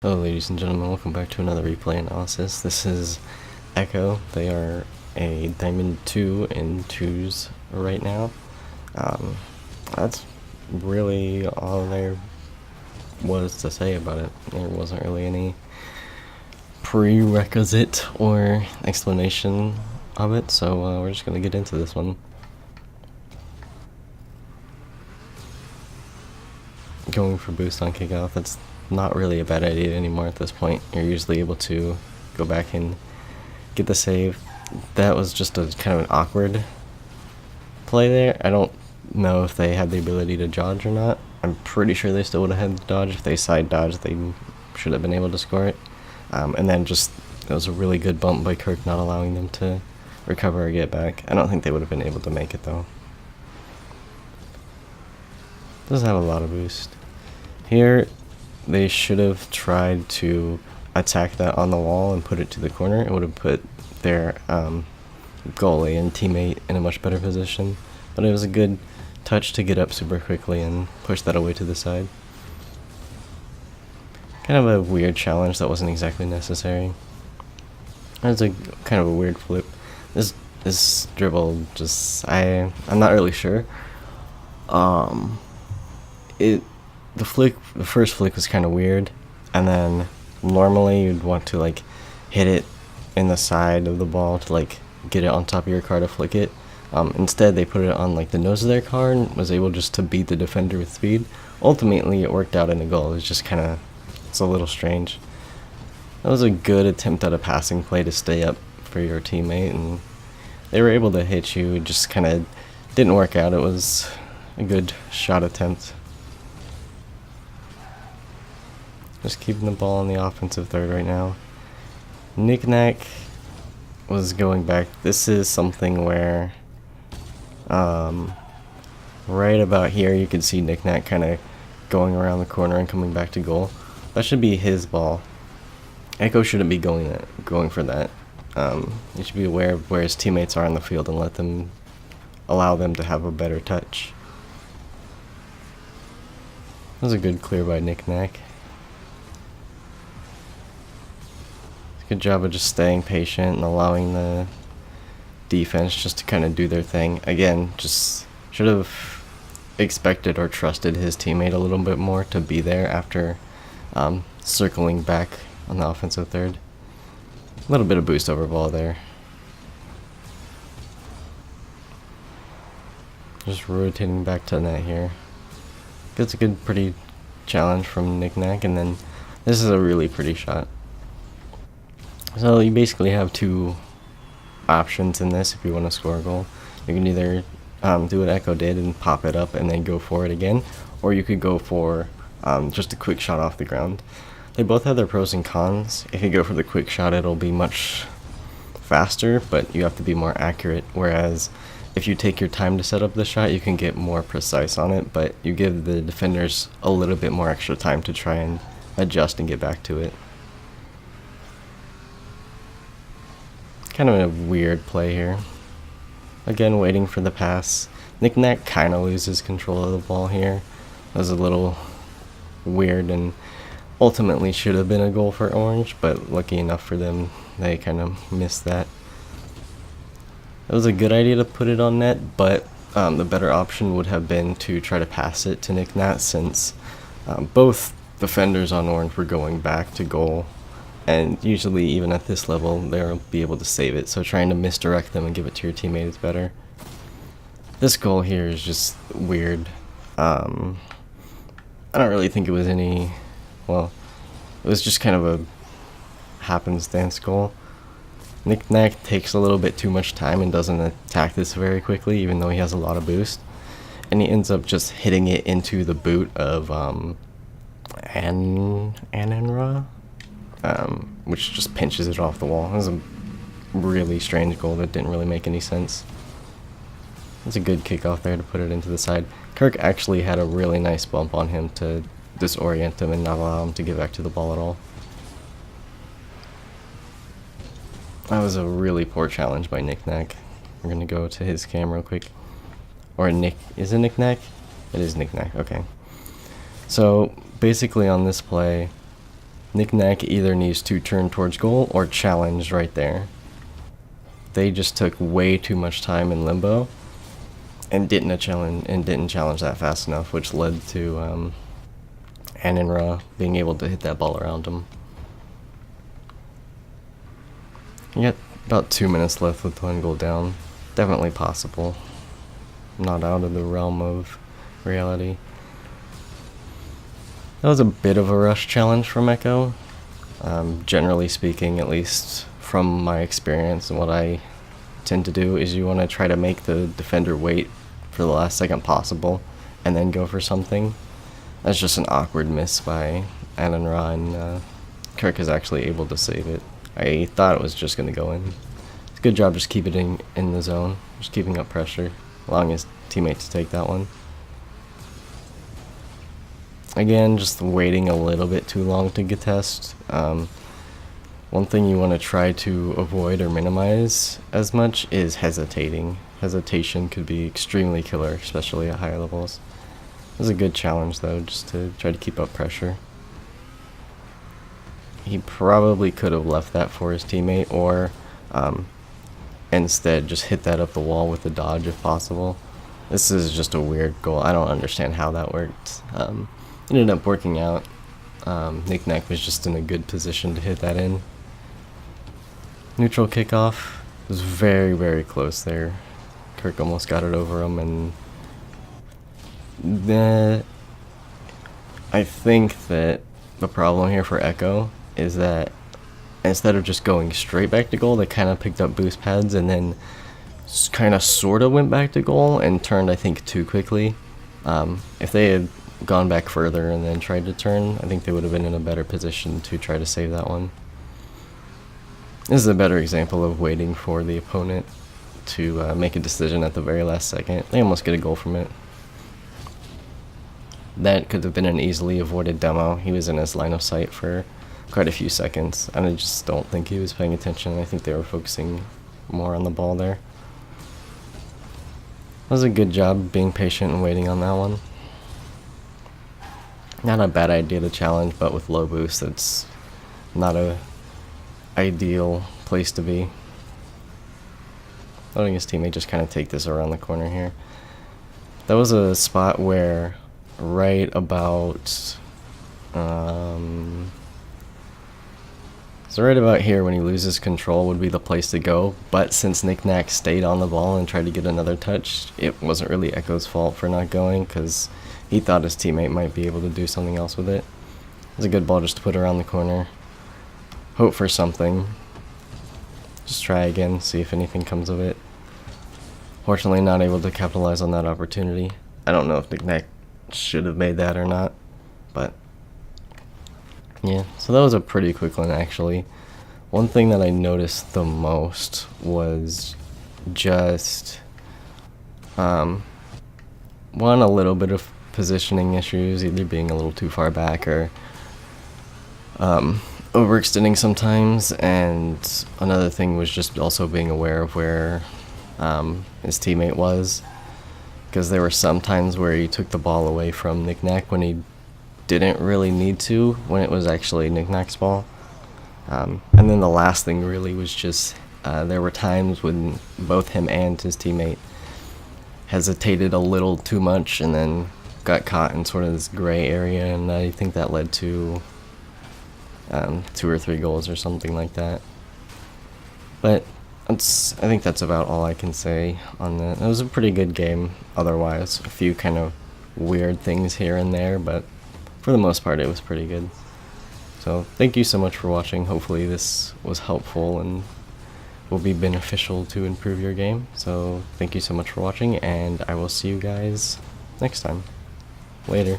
Hello ladies and gentlemen, welcome back to another replay analysis. This is Echo. They are a Diamond 2 in 2s right now. That's really all there was to say about it. There wasn't really any prerequisite or explanation of it, so we're just going to get into this one. Going for boost on kickoff, that's not really a bad idea anymore at this point. You're usually able to go back and get the save. That was just a kind of an awkward play there. I don't know if they had the ability to dodge or not. I'm pretty sure they still would have had the dodge. If they side dodged, they should have been able to score it. And then just, it was a really good bump by Kirk, not allowing them to recover or get back. I don't think they would have been able to make it though. Doesn't have a lot of boost. Here, they should have tried to attack that on the wall and put it to the corner. It would have put their goalie and teammate in a much better position. But it was a good touch to get up super quickly and push that away to the side. Kind of a weird challenge that wasn't exactly necessary. That's a kind of a weird flip. This dribble just I'm not really sure. The first flick was kind of weird, and then normally you'd want to like hit it in the side of the ball to like get it on top of your car to flick it. Instead they put it on like the nose of their car and was able just to beat the defender with speed. Ultimately it worked out in a goal. It was just kind of, it's a little strange. That was a good attempt at a passing play to stay up for your teammate, and they were able to hit you. It just kind of didn't work out. It was a good shot attempt. Just keeping the ball in the offensive third right now. Knick-Knack was going back. This is something where right about here you can see Knick-Knack kind of going around the corner and coming back to goal. That should be his ball. Echo shouldn't be going for that. He should be aware of where his teammates are on the field and allow them to have a better touch. That was a good clear by Knick-Knack. Good job of just staying patient and allowing the defense just to kind of do their thing. Again, just should have expected or trusted his teammate a little bit more to be there after circling back on the offensive third. A little bit of boost over ball there. Just rotating back to net here. Gets a good, pretty challenge from Knick-Knack, and then this is a really pretty shot. So you basically have two options in this if you want to score a goal. You can either do what Echo did and pop it up and then go for it again, or you could go for just a quick shot off the ground. They both have their pros and cons. If you go for the quick shot, it'll be much faster, but you have to be more accurate, whereas if you take your time to set up the shot, you can get more precise on it, but you give the defenders a little bit more extra time to try and adjust and get back to it. Kind of a weird play here. Again, waiting for the pass. Knick-Knack kind of loses control of the ball here. That was a little weird and ultimately should have been a goal for Orange, but lucky enough for them, they kind of missed that. It was a good idea to put it on net, but the better option would have been to try to pass it to Knick-Knack, since both defenders on Orange were going back to goal. And usually, even at this level, they'll be able to save it, so trying to misdirect them and give it to your teammate is better. This goal here is just weird. I don't really think it was any, well, it was just kind of a happenstance goal. Knick-Knack takes a little bit too much time and doesn't attack this very quickly, even though he has a lot of boost. And he ends up just hitting it into the boot of Anenra? Which just pinches it off the wall. It was a really strange goal that didn't really make any sense. It's a good kickoff there to put it into the side. Kirk actually had a really nice bump on him to disorient him and not allow him to get back to the ball at all. That was a really poor challenge by Knick-Knack. We're gonna go to his cam real quick. Or is it Knick-Knack? It is Knick-Knack, okay. So basically on this play, Nick Nack either needs to turn towards goal or challenge right there. They just took way too much time in limbo and didn't challenge that fast enough, which led to Anon-Ra being able to hit that ball around him. You got about 2 minutes left with one goal down. Definitely possible. Not out of the realm of reality. That was a bit of a rush challenge from Echo. Generally speaking, at least from my experience and what I tend to do, is you want to try to make the defender wait for the last second possible and then go for something. That's just an awkward miss by Anon-Ra, and Kirk is actually able to save it. I thought it was just going to go in. It's a good job just keeping it in the zone, just keeping up pressure, allowing his teammate to take that one. Again, just waiting a little bit too long to get test. One thing you want to try to avoid or minimize as much is hesitating. Hesitation could be extremely killer, especially at higher levels. It was a good challenge though, just to try to keep up pressure. He probably could have left that for his teammate, or instead just hit that up the wall with a dodge if possible. This is just a weird goal. I don't understand how that worked. It ended up working out. Nick Nack was just in a good position to hit that in. Neutral kickoff was very, very close there. Kirk almost got it over him, and I think that the problem here for Echo is that instead of just going straight back to goal, they kind of picked up boost pads and then kind of sort of went back to goal and turned, I think, too quickly. If they had gone back further and then tried to turn, I think they would have been in a better position to try to save that one. This is a better example of waiting for the opponent to make a decision at the very last second. They almost get a goal from it. That could have been an easily avoided demo. He was in his line of sight for quite a few seconds, and I just don't think he was paying attention. I think they were focusing more on the ball there. That was a good job being patient and waiting on that one. Not a bad idea to challenge, but with low boost, it's not a ideal place to be. Letting his teammate just kind of take this around the corner here. That was a spot where right about so right about here, when he loses control, would be the place to go, but since Nick Nack stayed on the ball and tried to get another touch, it wasn't really Echo's fault for not going, because he thought his teammate might be able to do something else with it. It was a good ball just to put around the corner. Hope for something. Just try again, see if anything comes of it. Fortunately, not able to capitalize on that opportunity. I don't know if Nick Nack should have made that or not, but yeah, so that was a pretty quick one actually. One thing that I noticed the most was just one, a little bit of positioning issues, either being a little too far back or overextending sometimes, and another thing was just also being aware of where his teammate was, because there were some times where he took the ball away from Nick Nack when he didn't really need to, when it was actually Nick Nack's ball. And then the last thing really was just there were times when both him and his teammate hesitated a little too much and then got caught in sort of this gray area, and I think that led to 2 or 3 goals or something like that. But I think that's about all I can say on that. It was a pretty good game otherwise. A few kind of weird things here and there, but for the most part it was pretty good. So thank you so much for watching. Hopefully this was helpful and will be beneficial to improve your game. So thank you so much for watching, and I will see you guys next time. Later.